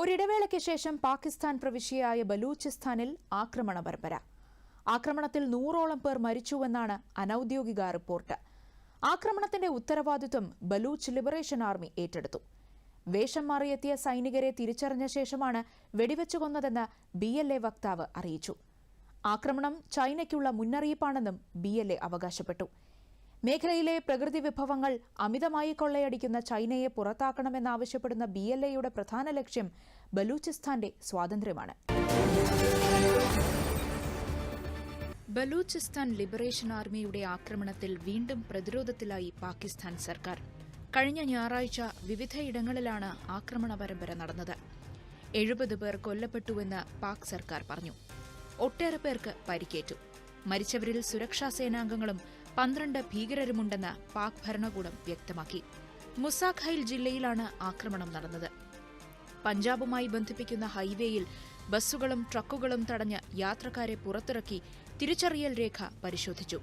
ഒരിടവേളയ്ക്ക് ശേഷം പാകിസ്ഥാൻ പ്രവിശ്യയായ ബലൂചിസ്ഥാനിൽ ആക്രമണ പരമ്പര. ആക്രമണത്തിൽ 100ഓളം പേർ മരിച്ചുവെന്നാണ് അനൌദ്യോഗിക റിപ്പോർട്ട്. ആക്രമണത്തിന്റെ ഉത്തരവാദിത്വം ബലൂച്ച് ലിബറേഷൻ ആർമി ഏറ്റെടുത്തു. വേഷം മാറിയെത്തിയ സൈനികരെ തിരിച്ചറിഞ്ഞ ശേഷമാണ് വെടിവെച്ചു കൊന്നതെന്ന് BLA വക്താവ് അറിയിച്ചു. ആക്രമണം ചൈനയ്ക്കുള്ള മുന്നറിയിപ്പാണെന്നും BLA അവകാശപ്പെട്ടു. മേഖലയിലെ പ്രകൃതി വിഭവങ്ങൾ അമിതമായി കൊള്ളയടിക്കുന്ന ചൈനയെ പുറത്താക്കണമെന്നാവശ്യപ്പെടുന്ന BLAയുടെ പ്രധാന ലക്ഷ്യം ബലൂചിസ്ഥാന്റെ സ്വാതന്ത്ര്യമാണ്. ബലൂചിസ്ഥാൻ ലിബറേഷൻ ആർമിയുടെ ആക്രമണത്തിൽ വീണ്ടും പ്രതിരോധത്തിലായി പാകിസ്ഥാൻ സർക്കാർ. കഴിഞ്ഞ ഞായറാഴ്ച വിവിധയിടങ്ങളിലാണ് ആക്രമണ പരമ്പര നടന്നത്. 70 പേർ കൊല്ലപ്പെട്ടുവെന്ന് പാക് സർക്കാർ പറഞ്ഞു. ഒട്ടേറെ പേർക്ക് പരിക്കേറ്റു. മരിച്ചവരിൽ സുരക്ഷാ സേനാംഗങ്ങളും 12 ഭീകരരുമുണ്ടെന്ന് പാക് ഭരണകൂടം വ്യക്തമാക്കി. മുസാഖൈൽ ജില്ലയിലാണ് ആക്രമണം നടന്നത്. പഞ്ചാബുമായി ബന്ധിപ്പിക്കുന്ന ഹൈവേയിൽ ബസ്സുകളും ട്രക്കുകളും തടഞ്ഞ് യാത്രക്കാരെ പുറത്തിറക്കി തിരിച്ചറിയൽ രേഖ പരിശോധിച്ചു.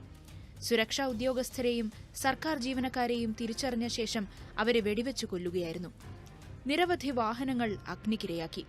സുരക്ഷാ ഉദ്യോഗസ്ഥരെയും സർക്കാർ ജീവനക്കാരെയും തിരിച്ചറിഞ്ഞ ശേഷം അവരെ വെടിവെച്ചു കൊല്ലുകയായിരുന്നു. നിരവധി വാഹനങ്ങൾ അഗ്നിക്കിരയാക്കി.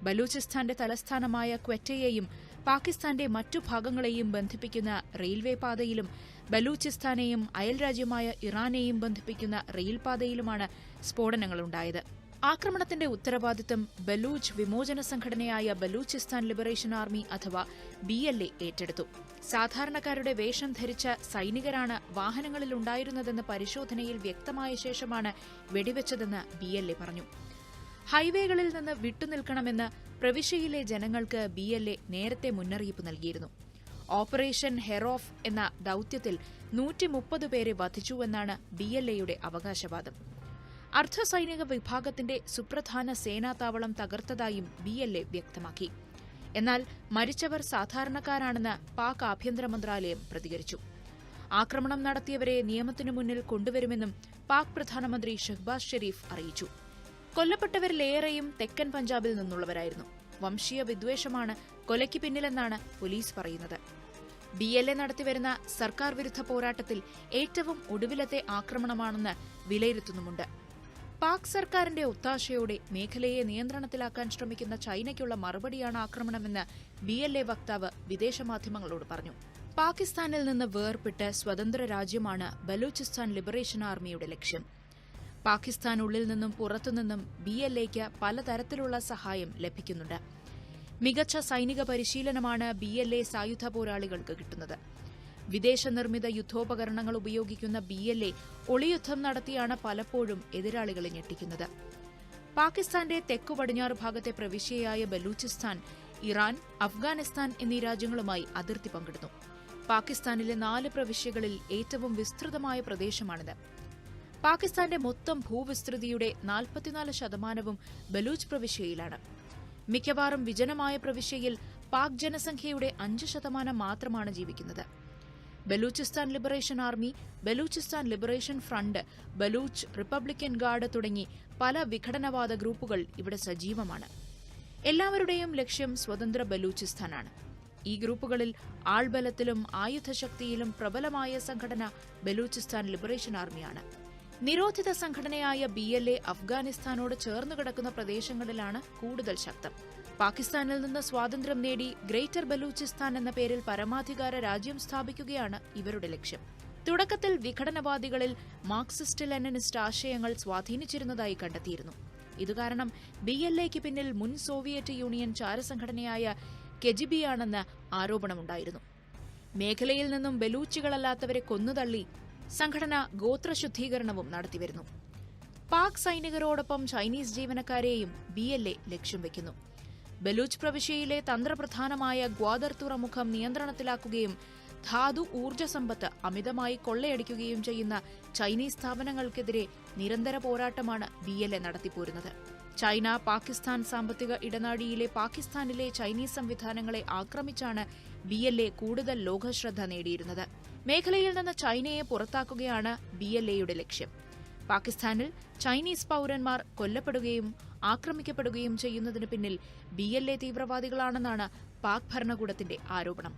ബലൂചിസ്ഥാന്റെ തലസ്ഥാനമായ ക്വറ്റയെയും പാകിസ്ഥാന്റെ മറ്റു ഭാഗങ്ങളെയും ബന്ധിപ്പിക്കുന്ന റെയിൽവേ പാതയിലും ബലൂചിസ്ഥാനെയും അയൽരാജ്യമായ ഇറാനെയും ബന്ധിപ്പിക്കുന്ന റെയിൽപാതയിലുമാണ് സ്ഫോടനങ്ങളുണ്ടായത്. ആക്രമണത്തിന്റെ ഉത്തരവാദിത്തം ബലൂച്ച് വിമോചന സംഘടനയായ ബലൂചിസ്ഥാൻ ലിബറേഷൻ ആർമി അഥവാ BLA ഏറ്റെടുത്തു. സാധാരണക്കാരുടെ വേഷം ധരിച്ച സൈനികരാണ് വാഹനങ്ങളിലുണ്ടായിരുന്നതെന്ന് പരിശോധനയിൽ വ്യക്തമായ ശേഷമാണ് വെടിവെച്ചതെന്ന് BLA പറഞ്ഞു. ഹൈവേകളിൽ നിന്ന് വിട്ടുനിൽക്കണമെന്ന് പ്രവിശ്യയിലെ ജനങ്ങൾക്ക് BLA നേരത്തെ മുന്നറിയിപ്പ് നൽകിയിരുന്നു. ഓപ്പറേഷൻ ഹെറോഫ് എന്ന ദൌത്യത്തിൽ 130 പേരെ വധിച്ചുവെന്നാണ് BLAയുടെ അവകാശവാദം. അർദ്ധസൈനിക വിഭാഗത്തിന്റെ സുപ്രധാന സേനാതാവളം തകർത്തതായും BLA വ്യക്തമാക്കി. എന്നാൽ മരിച്ചവർ സാധാരണക്കാരാണെന്ന് പാക് ആഭ്യന്തര മന്ത്രാലയം പ്രതികരിച്ചു. ആക്രമണം നടത്തിയവരെ നിയമത്തിനു മുന്നിൽ കൊണ്ടുവരുമെന്നും പാക് പ്രധാനമന്ത്രി ഷഹ്ബാസ് ഷെരീഫ് അറിയിച്ചു. കൊല്ലപ്പെട്ടവരിലേറെയും തെക്കൻ പഞ്ചാബിൽ നിന്നുള്ളവരായിരുന്നു. വംശീയ വിദ്വേഷമാണ് കൊലയ്ക്ക് പിന്നിലെന്നാണ് പോലീസ് പറയുന്നത്. BLA നടത്തിവരുന്ന സർക്കാർ വിരുദ്ധ പോരാട്ടത്തിൽ ഏറ്റവും ഒടുവിലത്തെ ആക്രമണമാണെന്ന് വിലയിരുത്തുന്നുമുണ്ട്. പാക് സർക്കാരിന്റെ ഒത്താശയോടെ മേഖലയെ നിയന്ത്രണത്തിലാക്കാൻ ശ്രമിക്കുന്ന ചൈനയ്ക്കുള്ള മറുപടിയാണ് ആക്രമണമെന്ന് BLA വക്താവ് വിദേശമാധ്യമങ്ങളോട് പറഞ്ഞു. പാകിസ്ഥാനിൽ നിന്ന് വേർപെട്ട് സ്വതന്ത്ര രാജ്യമാണ് ബലൂചിസ്ഥാൻ ലിബറേഷൻ ആർമിയുടെ ലക്ഷ്യം. പാകിസ്ഥാനുള്ളിൽ നിന്നും പുറത്തുനിന്നും BLAയ്ക്ക് പലതരത്തിലുള്ള സഹായം ലഭിക്കുന്നുണ്ട്. മികച്ച സൈനിക പരിശീലനമാണ് BLA സായുധ പോരാളികൾക്ക് കിട്ടുന്നത്. വിദേശ നിർമ്മിത യുദ്ധോപകരണങ്ങൾ ഉപയോഗിക്കുന്ന BLA ഒളിയുദ്ധം നടത്തിയാണ് പലപ്പോഴും എതിരാളികളെ ഞെട്ടിക്കുന്നത്. പാകിസ്ഥാന്റെ തെക്കു പടിഞ്ഞാറ് ഭാഗത്തെ പ്രവിശ്യയായ ബലൂചിസ്ഥാൻ ഇറാൻ, അഫ്ഗാനിസ്ഥാൻ എന്നീ രാജ്യങ്ങളുമായി അതിർത്തി പങ്കിടുന്നു. പാകിസ്ഥാനിലെ 4 പ്രവിശ്യകളിൽ ഏറ്റവും വിസ്തൃതമായ പ്രദേശമാണിത്. പാകിസ്ഥാന്റെ മൊത്തം ഭൂവിസ്തൃതിയുടെ 44% ബലൂച്ച് പ്രവിശ്യയിലാണ്. മിക്കവാറും വിജനമായ പ്രവിശ്യയിൽ പാക് ജനസംഖ്യയുടെ 5% മാത്രമാണ് ജീവിക്കുന്നത്. Balochistan liberation army, Balochistan liberation front, Baloch republican guard തുടങ്ങി പല വിഘടനവാദ ഗ്രൂപ്പുകൾ ഇവിടെ സജീവമാണ്. എല്ലാവരുടെയും ലക്ഷ്യം സ്വതന്ത്ര ബലൂചിസ്ഥാനാണ്. ഈ ഗ്രൂപ്പുകളിൽ ആൾബലത്തിലും ആയുധശക്തിയിലും പ്രബലമായ സംഘടന ബലൂചിസ്ഥാൻ ലിബറേഷൻ ആർമിയാണ്. നിരോധിത സംഘടനയായ BLA അഫ്ഗാനിസ്ഥാനോട് ചേർന്നു കിടക്കുന്ന പ്രദേശങ്ങളിലാണ് കൂടുതൽ ശക്തം. പാകിസ്ഥാനിൽ നിന്ന് സ്വാതന്ത്ര്യം നേടി ഗ്രേറ്റർ ബലൂചിസ്ഥാൻ എന്ന പേരിൽ പരമാധികാര രാജ്യം സ്ഥാപിക്കുകയാണ് ഇവരുടെ ലക്ഷ്യം. തുടക്കത്തിൽ വിഘടനവാദികളിൽ മാർക്സിസ്റ്റ് ലെനിനിസ്റ്റ് ആശയങ്ങൾ സ്വാധീനിച്ചിരുന്നതായി കണ്ടെത്തിയിരുന്നു. ഇതുകാരണം BLAയ്ക്ക് പിന്നിൽ മുൻ സോവിയറ്റ് യൂണിയൻ ചാരസംഘടനയായ KGB ആരോപണമുണ്ടായിരുന്നു. മേഖലയിൽ നിന്നും ബലൂച്ചികളല്ലാത്തവരെ കൊന്നുതള്ളി സംഘടന ഗോത്രശുദ്ധീകരണവും നടത്തിവരുന്നു. പാക് സൈനികരോടൊപ്പം ചൈനീസ് ജീവനക്കാരെയും BLA ലക്ഷ്യം വയ്ക്കുന്നു. ബലൂച്ച് പ്രവിശ്യയിലെ തന്ത്രപ്രധാനമായ ഗ്വാദർ തുറമുഖം നിയന്ത്രണത്തിലാക്കുകയും ധാതു ഊർജ്ജ സമ്പത്ത് അമിതമായി കൊള്ളയടിക്കുകയും ചെയ്യുന്ന ചൈനീസ് സ്ഥാപനങ്ങൾക്കെതിരെ നിരന്തര പോരാട്ടമാണ് BLA നടത്തിപ്പോരുന്നത്. ചൈന പാകിസ്ഥാൻ സാമ്പത്തിക ഇടനാഴിയിലെ പാകിസ്ഥാനിലെ ചൈനീസ് സംവിധാനങ്ങളെ ആക്രമിച്ചാണ് BLA കൂടുതൽ ലോകശ്രദ്ധ നേടിയിരുന്നത്. മേഖലയിൽ നിന്ന് ചൈനയെ പുറത്താക്കുകയാണ് BLAയുടെ ലക്ഷ്യം. പാകിസ്ഥാനിൽ ചൈനീസ് പൌരന്മാർ കൊല്ലപ്പെടുകയും ആക്രമിക്കപ്പെടുകയും ചെയ്യുന്നതിന് പിന്നിൽ BLA തീവ്രവാദികളാണെന്നാണ് പാക് ഭരണകൂടത്തിന്റെ ആരോപണം.